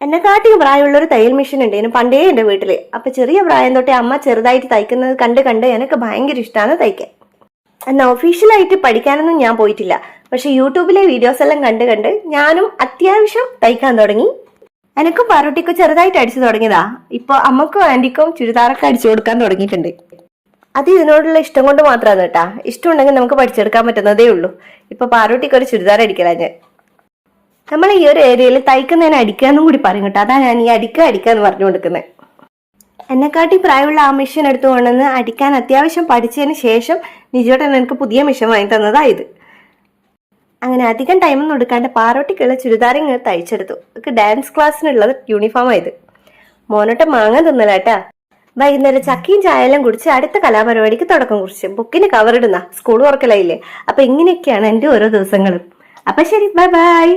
എന്നെക്കാട്ടിയും പ്രായമുള്ളൊരു തയ്യൽ മെഷീൻ ഉണ്ട് ഇതിന് പണ്ടേ എൻ്റെ വീട്ടില്. അപ്പൊ ചെറിയ പ്രായം തൊട്ടേ അമ്മ ചെറുതായിട്ട് തയ്ക്കുന്നത് കണ്ട് എനിക്ക് ഭയങ്കര ഇഷ്ടമാണ് തയ്ക്കാൻ. എന്നാൽ ഒഫീഷ്യലായിട്ട് പഠിക്കാനൊന്നും ഞാൻ പോയിട്ടില്ല. പക്ഷെ യൂട്യൂബിലെ വീഡിയോസ് എല്ലാം കണ്ട് ഞാനും അത്യാവശ്യം തയ്ക്കാൻ തുടങ്ങി. എനിക്കും പാറൂട്ടിക്കും ചെറുതായിട്ട് അടിച്ചു തുടങ്ങിയതാ. ഇപ്പൊ അമ്മക്കും ആന്റിക്കും ചുരിദാറൊക്കെ അടിച്ചു കൊടുക്കാൻ തുടങ്ങിയിട്ടുണ്ട്. അത് ഇതിനോടുള്ള ഇഷ്ടം കൊണ്ട് മാത്രമാണ് കേട്ടാ. ഇഷ്ടമുണ്ടെങ്കിൽ നമുക്ക് പഠിച്ചെടുക്കാൻ പറ്റുന്നതേ ഉള്ളൂ. ഇപ്പൊ പാറൂട്ടിക്ക് ഒരു ചുരിദാർ അടിക്കലാ ഞാൻ. നമ്മൾ ഈ ഒരു ഏരിയയിൽ തയ്ക്കുന്നതിന് അടിക്കാന്നും കൂടി പറയും കേട്ടോ. അതാ ഞാൻ ഈ അടിക്കാന്ന് പറഞ്ഞു കൊടുക്കുന്നത്. എന്നെക്കാട്ടി പ്രായമുള്ള ആ മെഷീൻ എടുത്തു കൊണ്ടുവന്ന് അടിക്കാൻ അത്യാവശ്യം പഠിച്ചതിന് ശേഷം നിജോട്ടൻ എനിക്ക് പുതിയ മെഷീൻ വാങ്ങി തന്നതായത്. അങ്ങനെ അധികം ടൈമൊന്നും എടുക്കാണ്ട് പാറോട്ടിക്കുള്ള ചുരിദാറിങ് തയ്ച്ചെടുത്തു. ഡാൻസ് ക്ലാസ്സിനുള്ളത് യൂണിഫോം ആയത്. മോനോട്ട് മാങ്ങ തിന്നലാട്ടാ. വൈകുന്നേരം ചക്കയും ചായയെല്ലാം കുടിച്ച് അടുത്ത കലാപരിപാടിക്ക് തുടക്കം കുറിച്ച് ബുക്കിന് കവർ ഇടുന്ന സ്കൂൾ തുറക്കലായില്ലേ. അപ്പൊ ഇങ്ങനെയൊക്കെയാണ് എൻ്റെ ഓരോ ദിവസങ്ങളും. അപ്പൊ ശരി, ബൈ ബൈ.